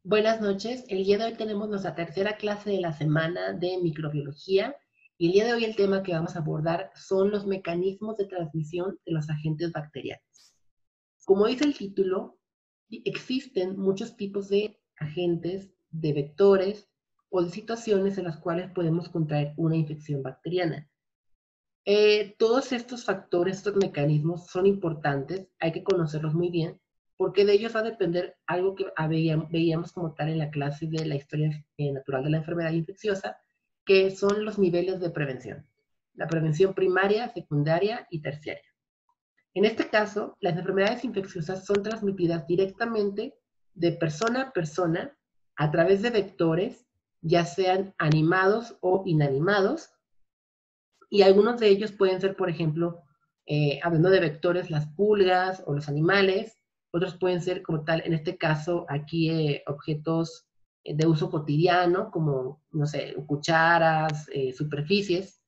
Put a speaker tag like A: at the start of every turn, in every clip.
A: Buenas noches. El día de hoy tenemos nuestra tercera clase de la semana de microbiología y el día de hoy el tema que vamos a abordar son los mecanismos de transmisión de los agentes bacterianos. Como dice el título, existen muchos tipos de agentes, de vectores o de situaciones en las cuales podemos contraer una infección bacteriana. Todos estos factores, estos mecanismos son importantes, hay que conocerlos muy bien, porque de ellos va a depender algo que veíamos como tal en la clase de la historia natural de la enfermedad infecciosa, que son los niveles de prevención. La prevención primaria, secundaria y terciaria. En este caso, las enfermedades infecciosas son transmitidas directamente de persona a persona a través de vectores, ya sean animados o inanimados, y algunos de ellos pueden ser, por ejemplo, hablando de vectores, las pulgas o los animales. Otros pueden ser como tal, en este caso, aquí objetos de uso cotidiano, como, no sé, cucharas, superficies.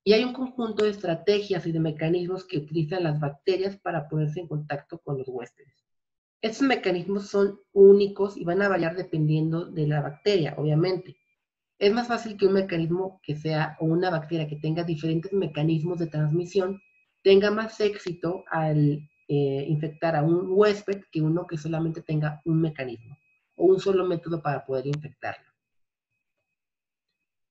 A: Y hay un conjunto de estrategias y de mecanismos que utilizan las bacterias para ponerse en contacto con los huéspedes. Estos mecanismos son únicos y van a variar dependiendo de la bacteria, obviamente. Es más fácil que un mecanismo que sea, o una bacteria que tenga diferentes mecanismos de transmisión, tenga más éxito al infectar a un huésped que uno que solamente tenga un mecanismo o un solo método para poder infectarlo.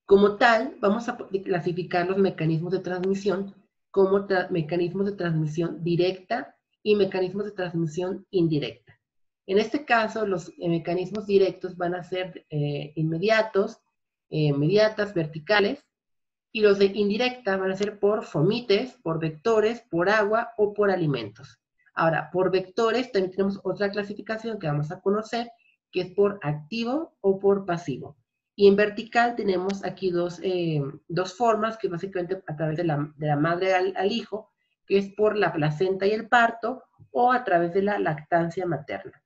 A: Como tal, vamos a clasificar los mecanismos de transmisión como mecanismos de transmisión directa y mecanismos de transmisión indirecta. En este caso, los mecanismos directos van a ser inmediatos, inmediatas, verticales, y los de indirecta van a ser por fomites, por vectores, por agua o por alimentos. Ahora, por vectores también tenemos otra clasificación que vamos a conocer, que es por activo o por pasivo. Y en vertical tenemos aquí dos formas, que básicamente a través de la madre al hijo, que es por la placenta y el parto, o a través de la lactancia materna.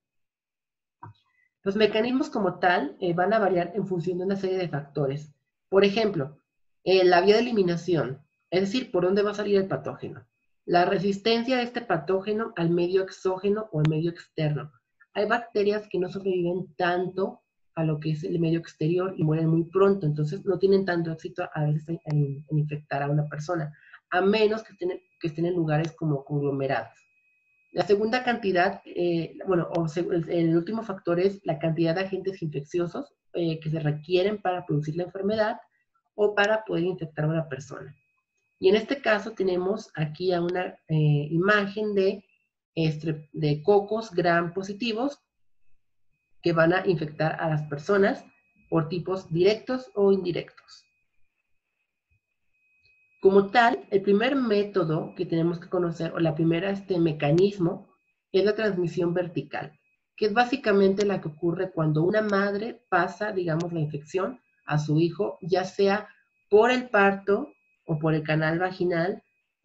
A: Los mecanismos como tal van a variar en función de una serie de factores. Por ejemplo, la vía de eliminación, es decir, por dónde va a salir el patógeno. La resistencia de este patógeno al medio exógeno o al medio externo. Hay bacterias que no sobreviven tanto a lo que es el medio exterior y mueren muy pronto, entonces no tienen tanto éxito a veces en infectar a una persona, a menos que estén en lugares como conglomerados. La segunda cantidad, el último factor es la cantidad de agentes infecciosos que se requieren para producir la enfermedad o para poder infectar a una persona. Y en este caso tenemos aquí a una imagen de cocos gram positivos que van a infectar a las personas por tipos directos o indirectos. Como tal, el primer método que tenemos que conocer, o la primera mecanismo, es la transmisión vertical, que es básicamente la que ocurre cuando una madre pasa, digamos, la infección a su hijo, ya sea por el parto o por el canal vaginal,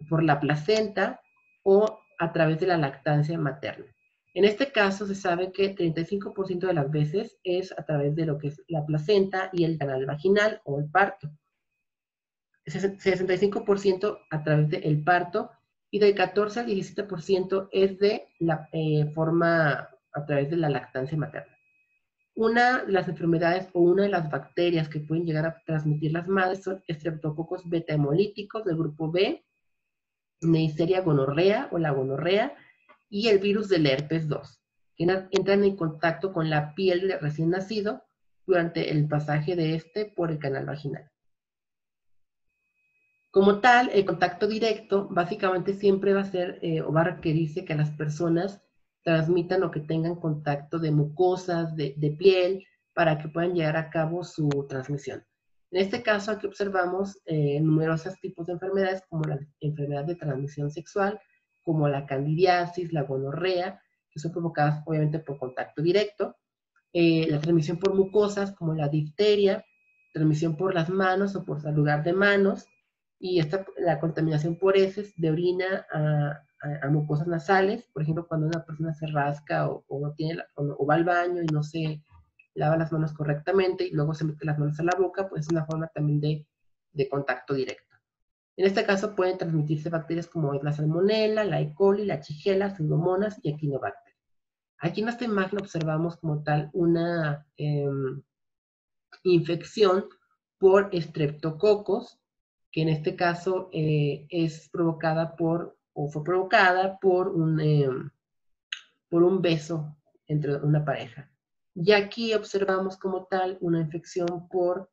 A: por la placenta o a través de la lactancia materna. En este caso se sabe que 35% de las veces es a través de lo que es la placenta y el canal vaginal o el parto. 65% a través del parto y del 14 al 17% es de la forma a través de la lactancia materna. Una de las enfermedades o una de las bacterias que pueden llegar a transmitir las madres son estreptococos beta hemolíticos del grupo B, Neisseria gonorrea o la gonorrea y el virus del herpes 2, que entran en contacto con la piel del recién nacido durante el pasaje de este por el canal vaginal. Como tal, el contacto directo básicamente siempre va a ser o va a requerirse que las personas transmitan o que tengan contacto de mucosas, de piel, para que puedan llevar a cabo su transmisión. En este caso aquí observamos numerosos tipos de enfermedades como la enfermedad de transmisión sexual, como la candidiasis, la gonorrea, que son provocadas obviamente por contacto directo, la transmisión por mucosas como la difteria, transmisión por las manos o por saludar de manos, y la contaminación por heces de orina a mucosas nasales, por ejemplo, cuando una persona se rasca o va al baño y no se lava las manos correctamente y luego se mete las manos a la boca, pues es una forma también de contacto directo. En este caso pueden transmitirse bacterias como es la salmonella, la E. coli, la Shigella, Pseudomonas y Echinobacter. Aquí en esta imagen observamos como tal una infección por estreptococos, que en este caso es provocada por, o fue provocada por un beso entre una pareja. Y aquí observamos como tal una infección por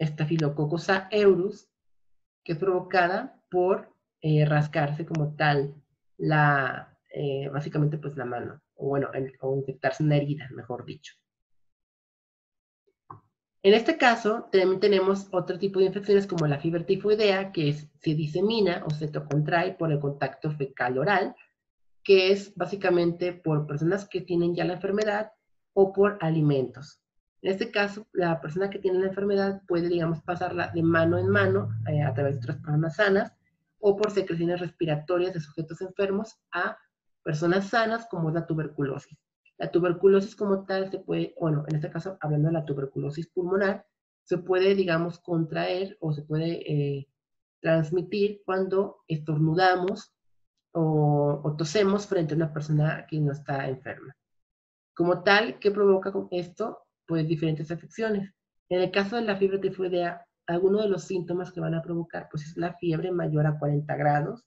A: Staphylococcus aureus, que es provocada por rascarse como tal básicamente pues la mano, o bueno, o infectarse una herida, mejor dicho. En este caso, también tenemos otro tipo de infecciones como la fiebre tifoidea, que se disemina o se contrae por el contacto fecal-oral, que es básicamente por personas que tienen ya la enfermedad o por alimentos. En este caso, la persona que tiene la enfermedad puede, digamos, pasarla de mano en mano a través de otras personas sanas o por secreciones respiratorias de sujetos enfermos a personas sanas, como es la tuberculosis. La tuberculosis como tal se puede, bueno, en este caso, hablando de la tuberculosis pulmonar, se puede, digamos, contraer o se puede transmitir cuando estornudamos o tosemos frente a una persona que no está enferma. Como tal, ¿qué provoca esto? Pues diferentes afecciones. En el caso de la fiebre tifoidea, algunos de los síntomas que van a provocar pues es la fiebre mayor a 40 grados,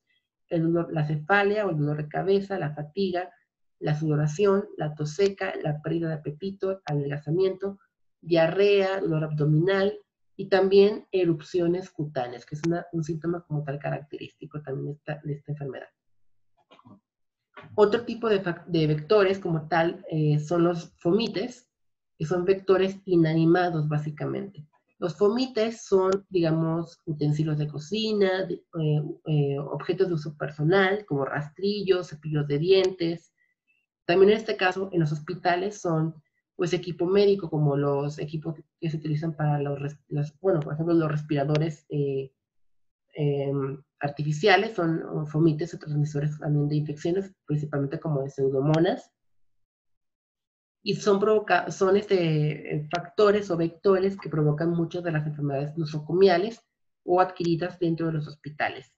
A: el dolor, la cefalea o el dolor de cabeza, la fatiga, la sudoración, la tos seca, la pérdida de apetito, adelgazamiento, diarrea, dolor abdominal y también erupciones cutáneas, que es un síntoma como tal característico también de esta enfermedad. Otro tipo de vectores como tal son los fomites, que son vectores inanimados básicamente. Los fomites son, digamos, utensilios de cocina, objetos de uso personal, como rastrillos, cepillos de dientes. También en este caso, en los hospitales son, pues, equipo médico, como los equipos que se utilizan para bueno, por ejemplo, los respiradores artificiales, son fomites o transmisores también de infecciones, principalmente como de pseudomonas, y son factores o vectores que provocan muchas de las enfermedades nosocomiales o adquiridas dentro de los hospitales.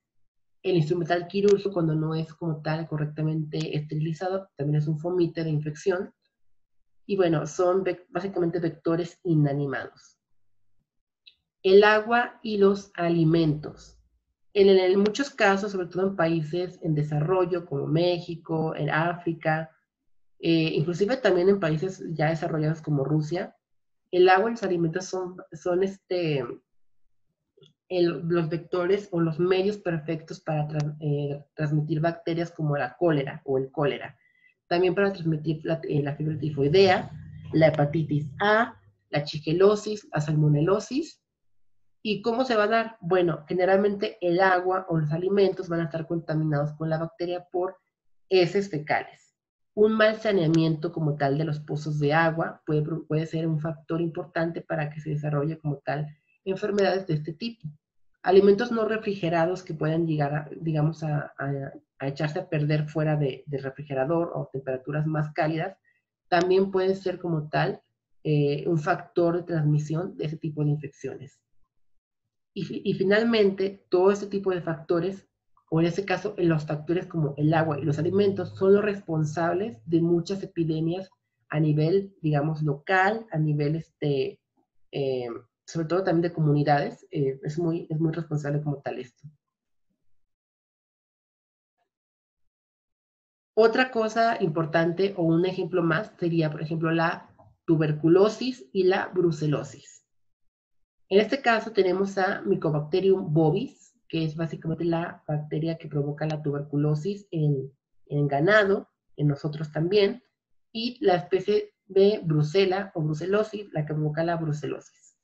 A: El instrumental quirúrgico, cuando no es como tal correctamente esterilizado, también es un fomite de infección, y bueno, son básicamente vectores inanimados. El agua y los alimentos. En muchos casos, sobre todo en países en desarrollo como México, en África, inclusive también en países ya desarrollados como Rusia, el agua y los alimentos son los vectores o los medios perfectos para transmitir bacterias como la cólera o el cólera. También para transmitir la fiebre tifoidea, la hepatitis A, la shigellosis, la salmonelosis. ¿Y cómo se va a dar? Bueno, generalmente el agua o los alimentos van a estar contaminados con la bacteria por heces fecales. Un mal saneamiento como tal de los pozos de agua puede ser un factor importante para que se desarrolle como tal enfermedades de este tipo. Alimentos no refrigerados que pueden llegar, digamos, a echarse a perder fuera del refrigerador o temperaturas más cálidas, también puede ser como tal un factor de transmisión de ese tipo de infecciones. Y finalmente, todo este tipo de factores, o en este caso, los factores como el agua y los alimentos, son los responsables de muchas epidemias a nivel, digamos, local, a nivel, sobre todo también de comunidades. Es muy responsable como tal esto. Otra cosa importante, o un ejemplo más, sería, por ejemplo, la tuberculosis y la brucelosis. En este caso tenemos a Mycobacterium bovis, que es básicamente la bacteria que provoca la tuberculosis en ganado, en nosotros también, y la especie de Brucella o brucelosis, la que provoca la brucelosis.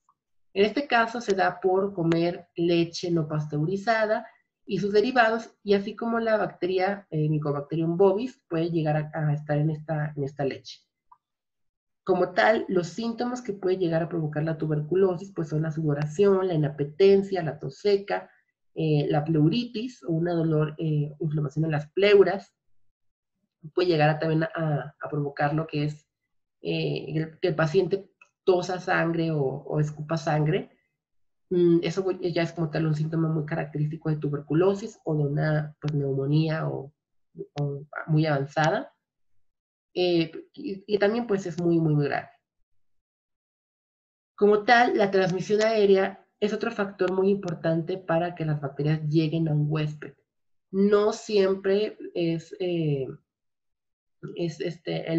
A: En este caso se da por comer leche no pasteurizada y sus derivados, y así como la bacteria Mycobacterium bovis puede llegar a estar en esta leche. Como tal, los síntomas que puede llegar a provocar la tuberculosis pues son la sudoración, la inapetencia, la tos seca, la pleuritis o una inflamación en las pleuras. Puede llegar también a provocar lo que es que el paciente tosa sangre o escupa sangre. Eso ya es como tal un síntoma muy característico de tuberculosis o de una pues, neumonía o muy avanzada. y también pues es muy, muy grave. Como tal, la transmisión aérea es otro factor muy importante para que las bacterias lleguen a un huésped. No siempre es el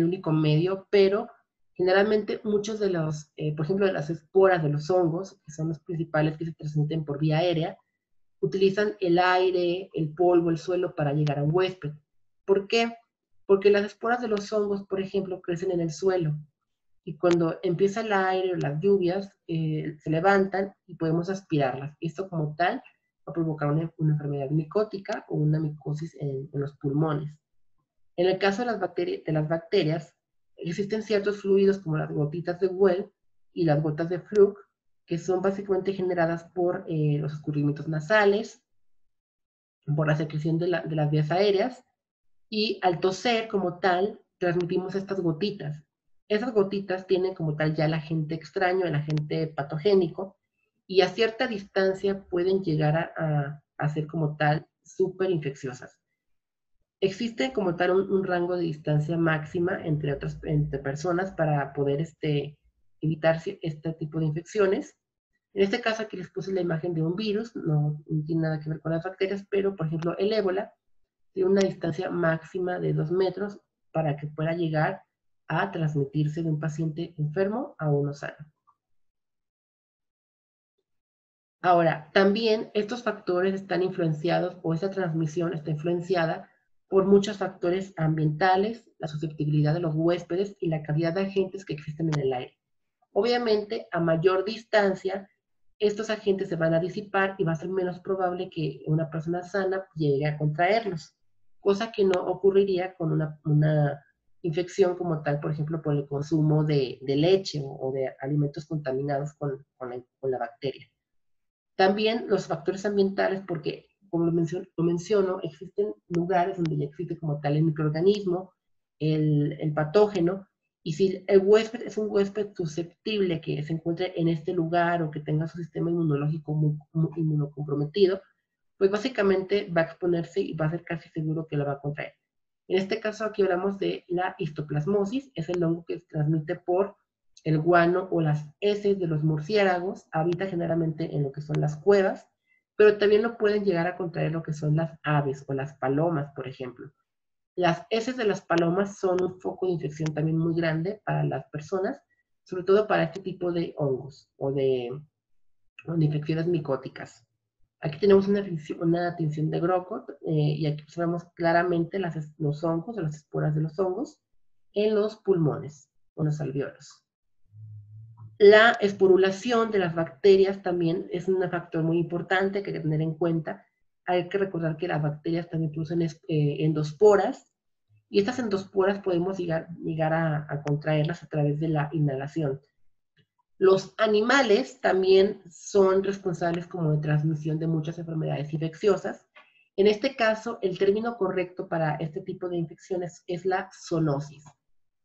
A: único medio, pero generalmente muchos de los, por ejemplo, de las esporas de los hongos, que son los principales que se transmiten por vía aérea, utilizan el aire, el polvo, el suelo para llegar a un huésped. ¿Por qué? Porque las esporas de los hongos, por ejemplo, crecen en el suelo y cuando empieza el aire o las lluvias, se levantan y podemos aspirarlas. Esto como tal va a provocar una enfermedad micótica o una micosis en los pulmones. En el caso de las bacterias, existen ciertos fluidos como las gotitas de Well y las gotas de Fluke, que son básicamente generadas por los escurrimientos nasales, por la secreción de las vías aéreas, y al toser como tal, transmitimos estas gotitas. Esas gotitas tienen como tal ya el agente extraño, el agente patogénico, y a cierta distancia pueden llegar a ser como tal súper infecciosas. Existe como tal un rango de distancia máxima entre personas para poder evitar este tipo de infecciones. En este caso aquí les puse la imagen de un virus, no tiene nada que ver con las bacterias, pero por ejemplo el ébola tiene una distancia máxima de 2 metros para que pueda llegar a transmitirse de un paciente enfermo a uno sano. Ahora, también estos factores están influenciados, o esta transmisión está influenciada por muchos factores ambientales, la susceptibilidad de los huéspedes y la cantidad de agentes que existen en el aire. Obviamente, a mayor distancia, estos agentes se van a disipar y va a ser menos probable que una persona sana llegue a contraerlos, cosa que no ocurriría con una infección como tal, por ejemplo, por el consumo de leche o de alimentos contaminados con la bacteria. También los factores ambientales, porque como lo menciono, existen lugares donde ya existe como tal el microorganismo, el patógeno, y si el huésped es un huésped susceptible que se encuentre en este lugar o que tenga su sistema inmunológico muy inmunocomprometido, pues básicamente va a exponerse y va a ser casi seguro que lo va a contraer. En este caso aquí hablamos de la histoplasmosis, es el hongo que se transmite por el guano o las heces de los murciélagos, habita generalmente en lo que son las cuevas, pero también lo pueden llegar a contraer lo que son las aves o las palomas, por ejemplo. Las heces de las palomas son un foco de infección también muy grande para las personas, sobre todo para este tipo de hongos o de infecciones micóticas. Aquí tenemos una tinción de Grocott y aquí observamos claramente los hongos, las esporas de los hongos en los pulmones o los alvéolos. La esporulación de las bacterias también es un factor muy importante que hay que tener en cuenta. Hay que recordar que las bacterias también producen endosporas y estas endosporas podemos llegar a contraerlas a través de la inhalación. Los animales también son responsables como de transmisión de muchas enfermedades infecciosas. En este caso, el término correcto para este tipo de infecciones es la zoonosis.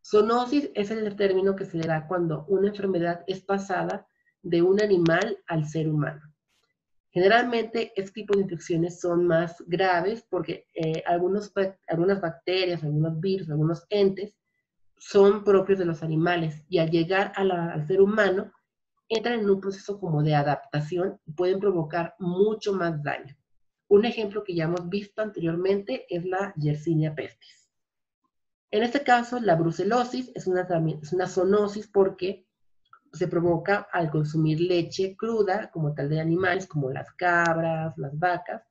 A: Zoonosis es el término que se le da cuando una enfermedad es pasada de un animal al ser humano. Generalmente, este tipo de infecciones son más graves porque algunas bacterias, algunos virus, algunos entes son propios de los animales y al llegar al ser humano entran en un proceso como de adaptación y pueden provocar mucho más daño. Un ejemplo que ya hemos visto anteriormente es la Yersinia pestis. En este caso, la brucelosis es una zoonosis porque se provoca al consumir leche cruda, como tal de animales, como las cabras, las vacas,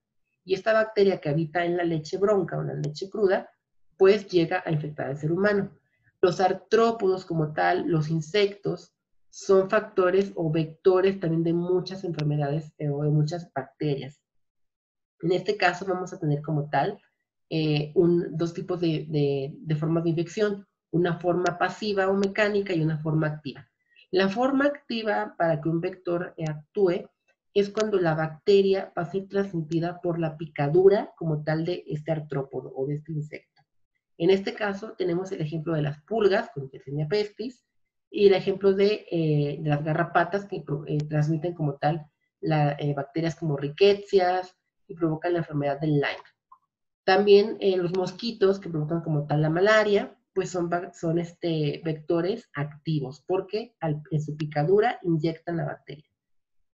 A: y esta bacteria que habita en la leche bronca o en la leche cruda, pues llega a infectar al ser humano. Los artrópodos como tal, los insectos, son factores o vectores también de muchas enfermedades o de muchas bacterias. En este caso vamos a tener como tal dos tipos de formas de infección, una forma pasiva o mecánica y una forma activa. La forma activa para que un vector actúe es cuando la bacteria va a ser transmitida por la picadura como tal de este artrópodo o de este insecto. En este caso tenemos el ejemplo de las pulgas con Yersinia pestis y el ejemplo de las garrapatas que transmiten como tal bacterias como rickettsias y provocan la enfermedad del Lyme. También los mosquitos que provocan como tal la malaria pues son vectores activos, porque en su picadura inyectan la bacteria.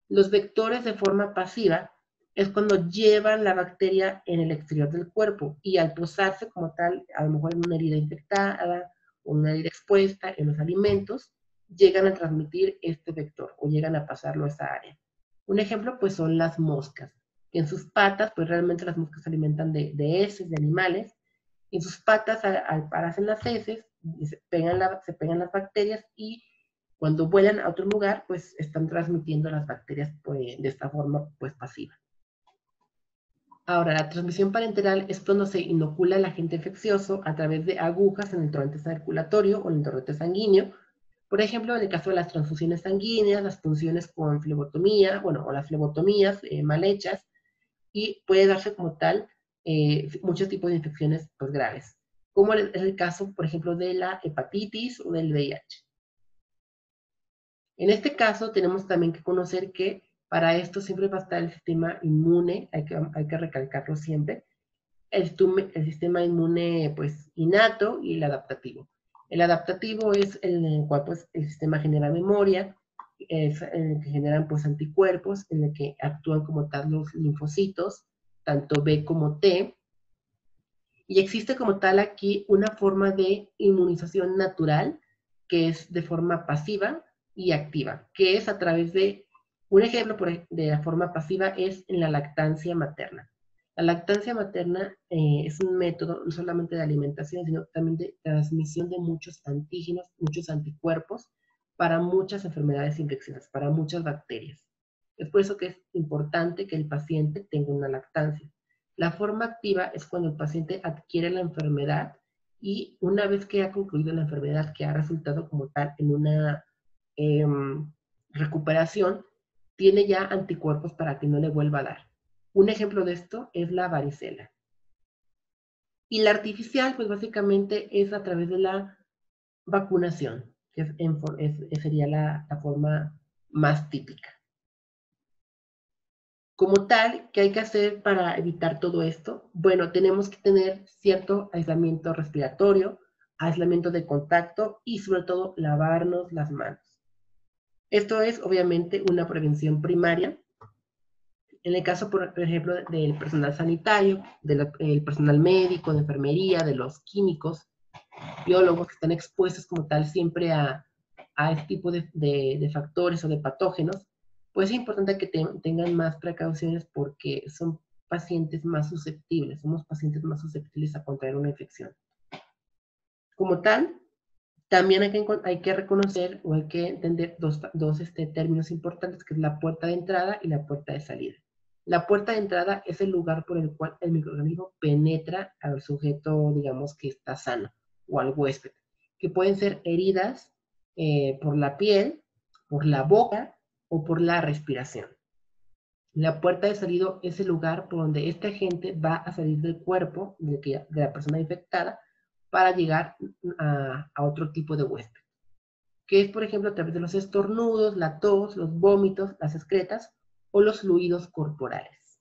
A: Los vectores de forma pasiva es cuando llevan la bacteria en el exterior del cuerpo y al posarse como tal, a lo mejor en una herida infectada o una herida expuesta en los alimentos, llegan a transmitir este vector o llegan a pasarlo a esa área. Un ejemplo, pues son las moscas, que en sus patas, pues realmente las moscas se alimentan de heces de animales, y en sus patas, al pararse en las heces, se pegan las bacterias y cuando vuelan a otro lugar, pues están transmitiendo las bacterias pues, de esta forma pues pasiva. Ahora, la transmisión parenteral es cuando se inocula el agente infeccioso a través de agujas en el torrente circulatorio o en el torrente sanguíneo. Por ejemplo, en el caso de las transfusiones sanguíneas, las punciones con flebotomía, bueno, o las flebotomías mal hechas, y puede darse como tal muchos tipos de infecciones pues, graves, como es el caso, por ejemplo, de la hepatitis o del VIH. En este caso, tenemos también que conocer que para esto siempre va a estar el sistema inmune, hay que recalcarlo siempre, el sistema inmune pues innato y el adaptativo. El adaptativo es el cual pues el sistema genera memoria, es en el que generan pues anticuerpos, en el que actúan como tal los linfocitos, tanto B como T, y existe como tal aquí una forma de inmunización natural que es de forma pasiva y activa, que es a través de, un ejemplo de la forma pasiva es en la lactancia materna. La lactancia materna es un método no solamente de alimentación, sino también de transmisión de muchos antígenos, muchos anticuerpos para muchas enfermedades infecciosas, para muchas bacterias. Es por eso que es importante que el paciente tenga una lactancia. La forma activa es cuando el paciente adquiere la enfermedad y una vez que ha concluido la enfermedad, que ha resultado como tal en una recuperación, tiene ya anticuerpos para que no le vuelva a dar. Un ejemplo de esto es la varicela. Y la artificial, pues básicamente es a través de la vacunación, que sería la forma más típica. Como tal, ¿qué hay que hacer para evitar todo esto? Bueno, tenemos que tener cierto aislamiento respiratorio, aislamiento de contacto y sobre todo lavarnos las manos. Esto es obviamente una prevención primaria. En el caso, por ejemplo, del personal sanitario, del personal médico, de enfermería, de los químicos, biólogos que están expuestos como tal siempre a este tipo de factores o de patógenos, pues es importante que tengan más precauciones porque son pacientes más susceptibles, somos pacientes más susceptibles a contraer una infección. Como tal, también hay que reconocer o hay que entender dos términos importantes, que es la puerta de entrada y la puerta de salida. La puerta de entrada es el lugar por el cual el microorganismo penetra al sujeto, digamos, que está sano, o al huésped, que pueden ser heridas por la piel, por la boca o por la respiración. La puerta de salida es el lugar por donde este agente va a salir del cuerpo de la persona infectada para llegar a otro tipo de huésped, que es, por ejemplo, a través de los estornudos, la tos, los vómitos, las excretas o los fluidos corporales.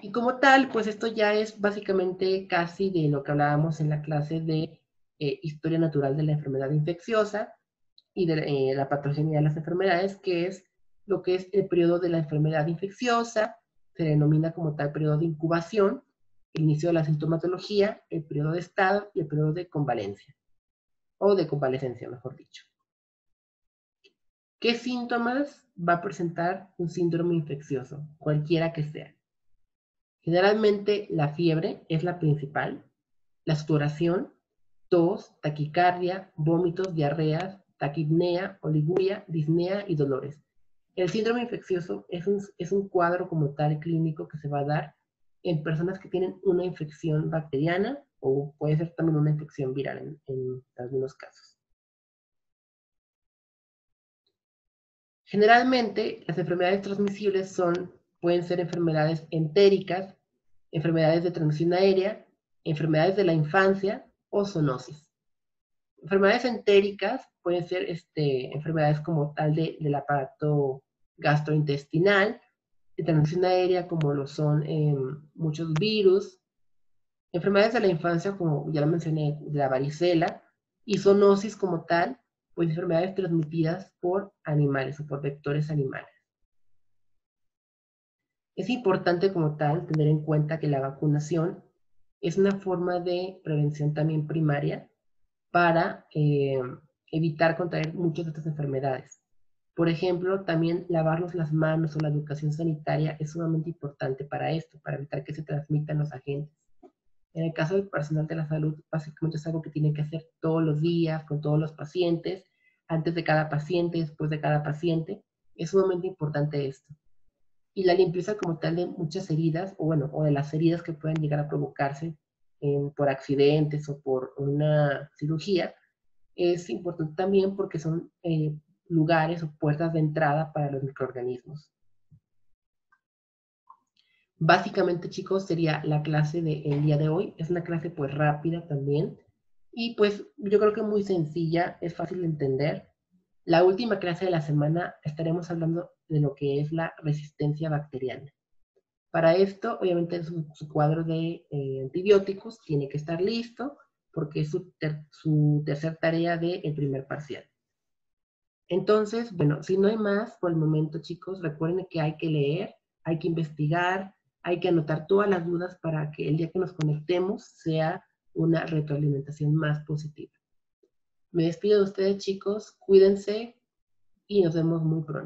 A: Y como tal, pues esto ya es básicamente casi de lo que hablábamos en la clase de historia natural de la enfermedad infecciosa y de la patogenia de las enfermedades, que es lo que es el periodo de la enfermedad infecciosa, se denomina como tal periodo de incubación, el inicio de la sintomatología, el periodo de estado y el periodo de convalencia, o de convalecencia, mejor dicho. ¿Qué síntomas va a presentar un síndrome infeccioso, cualquiera que sea? Generalmente la fiebre es la principal, la sudoración, tos, taquicardia, vómitos, diarreas, taquipnea, oliguria, disnea y dolores. El síndrome infeccioso es un cuadro como tal clínico que se va a dar en personas que tienen una infección bacteriana o puede ser también una infección viral en algunos casos. Generalmente, las enfermedades transmisibles pueden ser enfermedades entéricas, enfermedades de transmisión aérea, enfermedades de la infancia o zoonosis. Enfermedades entéricas pueden ser enfermedades como tal del aparato gastrointestinal, de transmisión aérea como lo son muchos virus, Enfermedades de la infancia, como ya lo mencioné, de la varicela, y zoonosis como tal, pues enfermedades transmitidas por animales o por vectores animales. Es importante como tal tener en cuenta que la vacunación es una forma de prevención también primaria para evitar contraer muchas de estas enfermedades. Por ejemplo, también lavarnos las manos o la educación sanitaria es sumamente importante para esto, para evitar que se transmitan los agentes. En el caso del personal de la salud, básicamente es algo que tiene que hacer todos los días con todos los pacientes, antes de cada paciente, después de cada paciente. Es sumamente importante esto. Y la limpieza como tal de muchas heridas, o bueno, o de las heridas que pueden llegar a provocarse por accidentes o por una cirugía, es importante también porque son lugares o puertas de entrada para los microorganismos. Básicamente, chicos, sería la clase del día de hoy. Es una clase pues rápida también. Y pues yo creo que muy sencilla, es fácil de entender. La última clase de la semana estaremos hablando de lo que es la resistencia bacteriana. Para esto, obviamente, su cuadro de antibióticos tiene que estar listo porque es su tercer tarea del primer parcial. Entonces, bueno, si no hay más por el momento, chicos, recuerden que hay que leer, hay que investigar, hay que anotar todas las dudas para que el día que nos conectemos sea una retroalimentación más positiva. Me despido de ustedes, chicos, cuídense y nos vemos muy pronto.